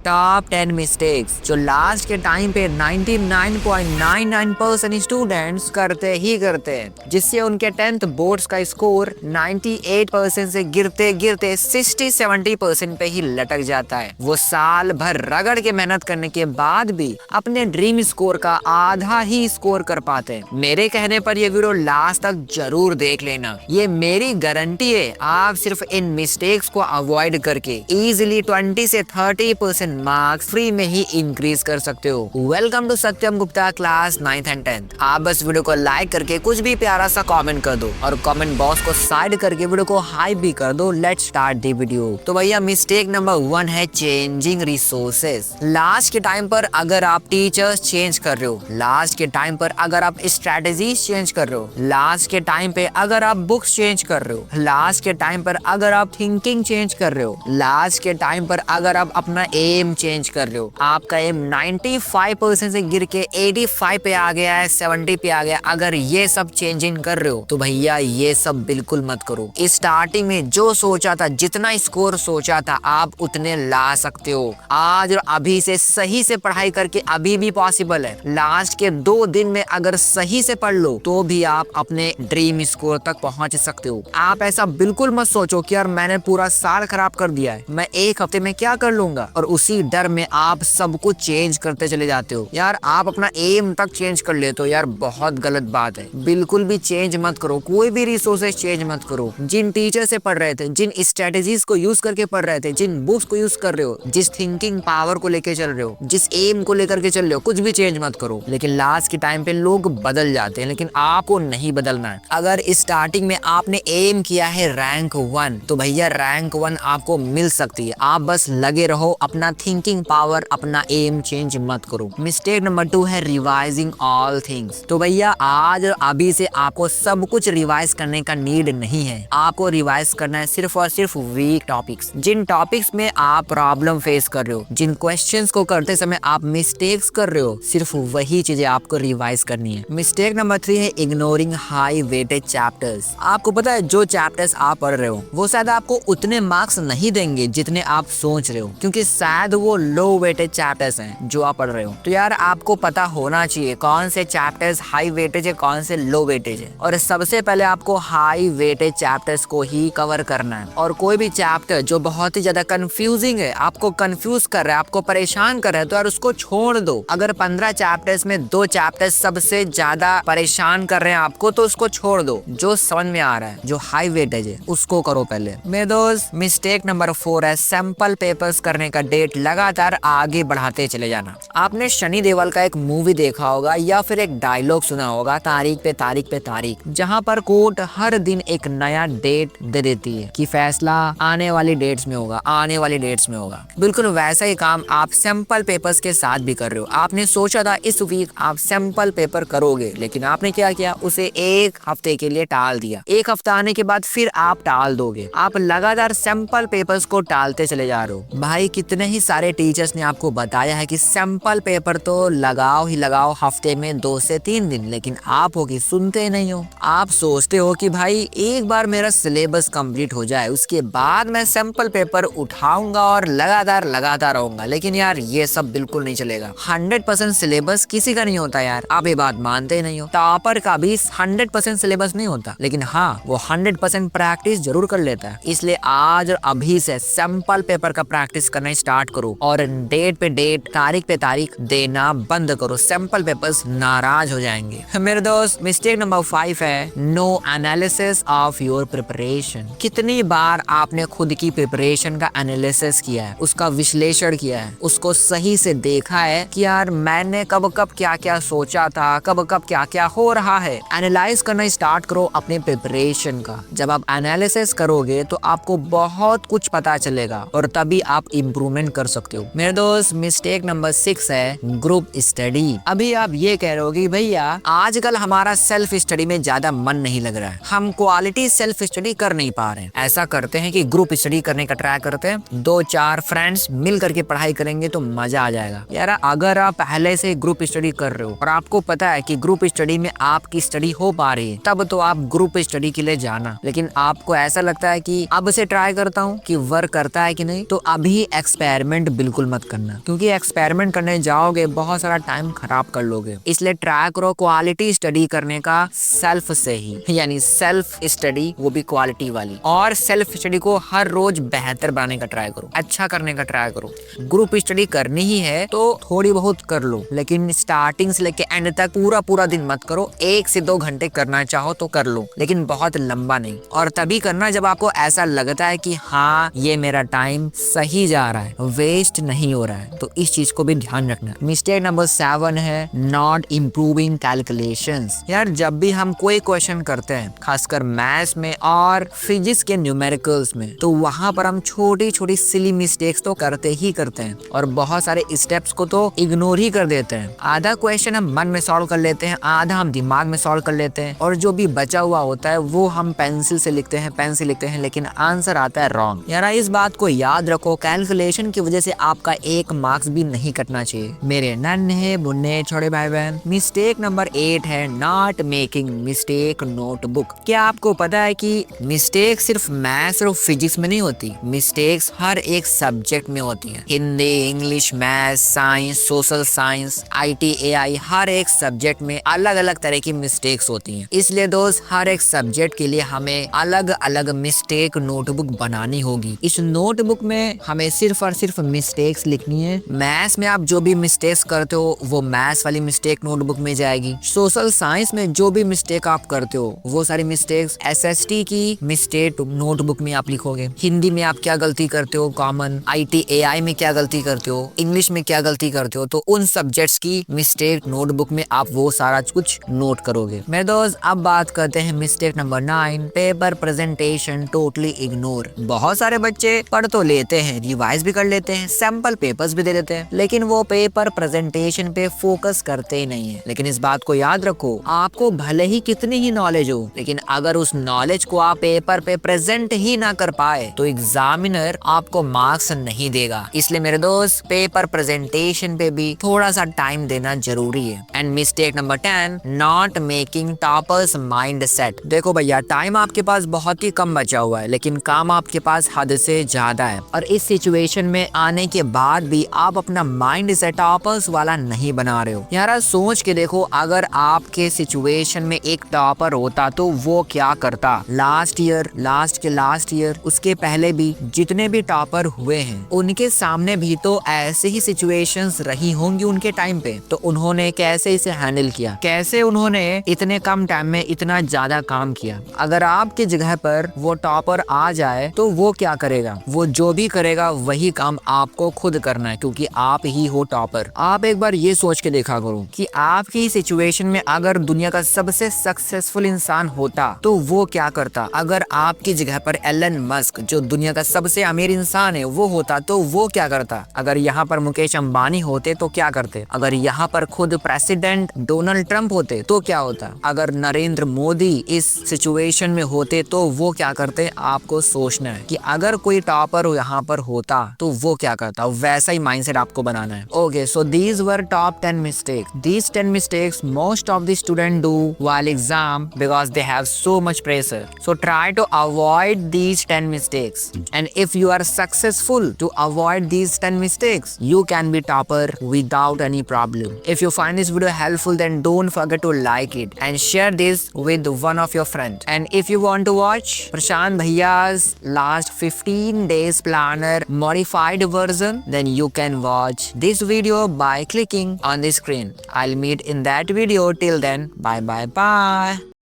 Top 10 mistakes जो last के time पे 99.99% स्टूडेंट्स करते ही करते हैं, जिससे उनके 10th बोर्ड्स का स्कोर 98% से गिरते गिरते 60-70% पे ही लटक जाता है। वो साल भर रगड़ के मेहनत करने के बाद भी अपने ड्रीम स्कोर का आधा ही स्कोर कर पाते हैं। मेरे कहने पर ये वीडियो लास्ट तक जरूर देख लेना, ये मेरी गारंटी है। आप सिर्फ इन मिस्टेक्स को अवॉइड करके इजीली 20 से 30% मार्क्स फ्री में ही इंक्रीज कर सकते हो। Welcome to Satyam Gupta class 9th and 10th। आप बस वीडियो को लाइक करके कुछ भी प्यारा सा कमेंट कर दो और कमेंट बॉक्स को साइड करके वीडियो को हाइप भी कर दो। Let's start the video. तो भैया मिस्टेक नंबर 1 है चेंजिंग रिसोर्सेस। लास्ट के टाइम पर अगर आप टीचर्स चेंज कर रहे हो, लास्ट के टाइम पर अगर आप स्ट्रेटेजीज चेंज कर रहे हो, लास्ट के टाइम पे अगर आप बुक्स चेंज कर रहे हो, लास्ट के टाइम पर अगर आप थिंकिंग चेंज कर रहे हो, लास्ट के टाइम पर अगर आप अपना एम चेंज कर रहे हो, आपका एम 95% से गिर के 85 पे आ गया है, 70 पे आ गया, अगर ये सब चेंजिंग कर रहे हो तो भैया ये सब बिल्कुल मत करो। स्टार्टिंग में जो सोचा था, जितना स्कोर सोचा था, आप उतने ला सकते हो। आज और अभी से सही से पढ़ाई करके अभी भी पॉसिबल है। लास्ट के 2 दिन में अगर सही से पढ़ लो तो भी आप अपने ड्रीम स्कोर तक पहुंच सकते हो। आप ऐसा बिल्कुल मत सोचो कि यार मैंने पूरा साल खराब कर दिया है, मैं एक हफ्ते में क्या कर लूंगा, और उसी डर में आप सब कुछ चेंज करते चले जाते हो। यार आप अपना एम तक चेंज कर लेते हो, यार बहुत गलत बात है। बिल्कुल भी चेंज मत करो, कोई भी रिसोर्सेज चेंज मत करो। जिन टीचर से पढ़ रहे थे, जिन स्ट्रेटेजीज को यूज करके पढ़ रहे थे, जिन बुक्स को यूज कर रहे हो, जिस थिंकिंग पावर को लेके चल रहे हो, जिस एम को लेकर के चल रहे हो, कुछ भी चेंज मत करो। लेकिन लास्ट के टाइम पे लोग बदल जाते हैं, लेकिन आपको नहीं बदलना है। अगर स्टार्टिंग में आपने एम किया है रैंक 1 तो भैया रैंक 1 आपको मिल सकती है। आप बस लगे रहो, अपना थिंकिंग पावर, अपना एम चेंज मत करो। मिस्टेक नंबर 2 है रिवाइजिंग ऑल थिंग्स। तो भैया आज अभी से आपको सब कुछ रिवाइज करने का नीड नहीं है। आपको रिवाइज करना है सिर्फ और सिर्फ वीक टॉपिक्स। जिन टॉपिक्स में आप प्रॉब्लम फेस कर रहे हो, जिन क्वेश्चंस को करते समय आप मिस्टेक्स कर रहे हो, सिर्फ वही चीजें आपको रिवाइज करनी है। मिस्टेक नंबर 3 है इग्नोरिंग हाई वेटेज चैप्टर्स। आपको पता है जो चैप्टर्स आप पढ़ रहे हो वो शायद आपको उतने मार्क्स नहीं देंगे जितने आप सोच रहे हो, क्योंकि शायद वो लो वेटेज चैप्टर्स हैं जो आप पढ़ रहे हो। तो यार आपको पता होना चाहिए कौन से चैप्टर्स हाई वेटेज है, कौन से लो वेटेज है, और सबसे पहले आपको हाई वेटेज चैप्टर्स को ही कवर करना है। और कोई भी चैप्टर जो बहुत ही ज्यादा कंफ्यूजिंग है, आपको कंफ्यूज कर रहा है, आपको परेशान कर रहा है, तो यार उसको छोड़ दो। अगर 15 चैप्टर्स में 2 चैप्टर्स सबसे ज्यादा परेशान कर रहे हैं आपको, तो उसको छोड़ दो। जो समझ में आ रहा है, जो हाई वेटेज है, उसको करो पहले। मेरे दोस्त मिस्टेक नंबर 4 है सैंपल पेपर्स करने का डेट लगातार आगे बढ़ाते चले जाना। आपने शनि देओल का एक मूवी देखा होगा या फिर एक डायलॉग सुना होगा, तारीख पे तारीख पे तारीख, जहाँ पर कोर्ट हर दिन एक नया डेट दे देती है कि फैसला आने वाली डेट्स में होगा, आने वाली डेट्स में होगा। बिल्कुल वैसा ही काम आप सैंपल पेपर्स के साथ भी कर रहे हो। आपने सोचा था इस वीक आप सैंपल पेपर करोगे, लेकिन आपने क्या किया, उसे एक हफ्ते के लिए टाल दिया। एक हफ्ता आने के बाद फिर आप टाल दोगे। आप लगातार सैंपल पेपर्स को टालते चले जा रहे हो। भाई कितने ही सारे टीचर्स ने आपको बताया है कि सैंपल पेपर तो लगाओ ही लगाओ हफ्ते में 2 से 3 दिन, लेकिन आप हो कि सुनते नहीं हो। आप सोचते हो कि भाई एक बार मेरा सिलेबस कंप्लीट हो जाए, उसके बाद मैं सैंपल पेपर उठाऊंगा और लगातार लगातार रहूंगा। लेकिन यार ये सब बिल्कुल नहीं चलेगा। 100% सिलेबस किसी का नहीं होता यार, आप ये बात मानते ही नहीं हो। टॉपर का भी 100% सिलेबस नहीं होता, लेकिन हाँ वो 100% प्रैक्टिस जरूर कर लेता है। इसलिए आज और अभी से सैंपल पेपर का प्रैक्टिस करना स्टार्ट करो और डेट पे डेट, तारीख पे तारीख देना बंद करो। सैंपल पेपर्स नाराज हो जाएंगे। मेरे दोस्त मिस्टेक नंबर 5 है no analysis of your preparation. कितनी बार आपने खुद की प्रिपरेशन का एनालिसिस किया है, उसका विश्लेषण किया है, उसको सही से देखा है कि यार मैंने कब कब क्या क्या सोचा था, कब कब क्या क्या हो रहा है। एनालाइज करना स्टार्ट करो अपने प्रिपरेशन का। जब आप एनालिसिस करोगे तो आपको बहुत कुछ पता चलेगा और तभी आप इम्प्रूवमेंट कर सकते हो। मेरे दोस्त मिस्टेक नंबर 6 है ग्रुप स्टडी। अभी आप ये कह रहे हो कि भैया आजकल हमारा सेल्फ स्टडी में ज्यादा मन नहीं लग रहा है, हम क्वालिटी सेल्फ स्टडी कर नहीं पा रहे हैं। ऐसा करते हैं कि ग्रुप स्टडी करने का ट्राई करते हैं, 2-4 फ्रेंड्स मिल करके पढ़ाई करेंगे तो मजा आ जाएगा। यार अगर आप पहले से ग्रुप स्टडी कर रहे हो और आपको पता है कि ग्रुप स्टडी में आपकी स्टडी हो पा रही है, तब तो आप ग्रुप स्टडी के लिए जाना। लेकिन आपको ऐसा लगता है कि अब से ट्राई करता हूँ कि वर्क करता है कि नहीं, तो अभी एक्सपेरिमेंट एक्सपेरिमेंट बिल्कुल मत करना, क्योंकि एक्सपेरिमेंट करने जाओगे बहुत सारा टाइम खराब कर लोगे। इसलिए ट्राई करो क्वालिटी स्टडी करने का सेल्फ से ही, यानी सेल्फ स्टडी, वो भी क्वालिटी वाली। और सेल्फ स्टडी को हर रोज बेहतर बनाने का ट्राई करो, अच्छा करने का ट्राई करो। ग्रुप स्टडी करनी ही है तो थोड़ी बहुत कर लो, लेकिन स्टार्टिंग से लेके एंड तक पूरा दिन मत करो। 1 से 2 घंटे करना चाहो तो कर लो, लेकिन बहुत लंबा नहीं। और तभी करना जब आपको ऐसा लगता है कि हाँ ये मेरा टाइम सही जा रहा है, वेस्ट नहीं हो रहा है। तो इस चीज को भी ध्यान रखना। मिस्टेक नंबर 7 है नॉट इम्प्रूविंग कैलकुलेशंस। यार जब भी हम कोई क्वेश्चन करते हैं, खासकर मैथ्स में और फिजिक्स के न्यूमेरिकल्स में, तो वहां पर हम छोटी छोटी सिली मिस्टेक्स तो करते ही करते हैं और बहुत सारे स्टेप्स को तो इग्नोर ही कर देते हैं। आधा क्वेश्चन हम मन में सॉल्व कर लेते हैं, आधा हम दिमाग में सॉल्व कर लेते हैं, और जो भी बचा हुआ होता है वो हम पेंसिल से लिखते हैं, पेन से लिखते हैं, लेकिन आंसर आता है रॉन्ग। यार इस बात को याद रखो, कैलकुलेशन की वजह से आपका 1 मार्क्स भी नहीं कटना चाहिए मेरे नन्हे मुन्ने छोटे भाई बहन। मिस्टेक नंबर 8 है नॉट मेकिंग मिस्टेक नोटबुक। क्या आपको पता है कि मिस्टेक सिर्फ मैथ्स और फिजिक्स में नहीं होती, मिस्टेक्स हर एक सब्जेक्ट में होती है। Hindi, English, maths, science, social science, IT, AI, हर एक सब्जेक्ट में अलग अलग तरह की मिस्टेक्स होती हैं। इसलिए दोस्त हर एक सब्जेक्ट के लिए हमें अलग अलग मिस्टेक नोटबुक बनानी होगी। इस नोटबुक में हमें सिर्फ और सिर्फ मिस्टेक्स लिखनी है। मैथ्स में आप जो भी मिस्टेक्स करते हो वो मैथ्स वाली मिस्टेक नोटबुक में जाएगी। सोशल साइंस में जो भी मिस्टेक आप करते हो वो सारी मिस्टेक्स SST की मिस्टेक नोटबुक में आप लिखोगे। हिंदी में आप क्या गलती करते हो कॉमन, IT, AI में क्या गलती करते हो, इंग्लिश में क्या गलती करते हो, तो उन सब्जेक्ट्स की मिस्टेक नोटबुक में आप वो सारा कुछ नोट करोगे। मेरे दोस्त अब बात करते हैं mistake number 9, paper presentation totally ignore. बहुत सारे बच्चे पढ़ तो लेते हैं, रिवाइज भी कर लेते हैं, सैंपल पेपर्स भी दे देते हैं, लेकिन वो पेपर प्रेजेंटेशन पे फोकस करते ही नहीं है। लेकिन इस बात को याद रखो, आपको भले ही कितनी ही नॉलेज हो, लेकिन अगर उस नॉलेज को आप पेपर पे प्रेजेंट ही ना कर पाए तो एग्जामिनर आपको मार्क्स नहीं देगा। इसलिए मेरे दोस्त पेपर प्रेजेंटेशन पे भी थोड़ा सा टाइम देना जरूरी है। And mistake number 10 not making toppers mind set. देखो भैया टाइम आपके पास बहुत ही कम बचा हुआ है, लेकिन काम आपके पास हद से ज्यादा है, और इस सिचुएशन में आने के बाद भी आप अपना माइंड सेट टॉपर्स वाला नहीं बना रहे हो। यार सोच के देखो, अगर आपके सिचुएशन में एक टॉपर होता तो वो क्या करता। लास्ट ईयर उसके पहले भी जितने भी टॉपर हुए हैं उनके सामने भी तो ऐसे ही सिचुएशंस रही होंगी उनके टाइम पे, तो उन्होंने कैसे इसे हैंडल किया, कैसे उन्होंने इतने कम टाइम में इतना ज्यादा काम किया। अगर आपकी जगह पर वो टॉपर आ जाए तो वो क्या करेगा, वो जो भी करेगा वही काम आपको खुद करना है, क्योंकि आप ही हो टॉपर। आप एक बार ये सोच के देखा करो कि आपकी सिचुएशन में अगर दुनिया का सबसे सक्सेसफुल इंसान होता तो वो क्या करता। अगर आपकी जगह पर एलन मस्क जो दुनिया का सबसे अमीर इंसान है वो होता तो वो क्या करता। अगर यहाँ पर मुकेश अंबानी होते तो क्या करते। अगर यहाँ पर खुद प्रेसिडेंट डोनाल्ड ट्रंप होते तो क्या होता। अगर नरेंद्र मोदी इस सिचुएशन में होते तो वो क्या करते। आपको सोचना है कि अगर कोई टॉपर यहाँ पर होता तो वो क्या करता, वैसा ही माइंडसेट आपको बनाना है। Okay, so these were top 10 mistakes. These 10 mistakes most of the students do while exam because they have so much pressure. So try to avoid these 10 mistakes. And if you are successful to avoid these 10 mistakes, you can be topper without any problem. If you find this video helpful, then don't forget to like it and share this with one of your friends. And if you want to watch Prashant Bhaiya's last 15 days planner modified version, then you can watch this video by clicking on the screen. I'll meet in that video. Till then, bye.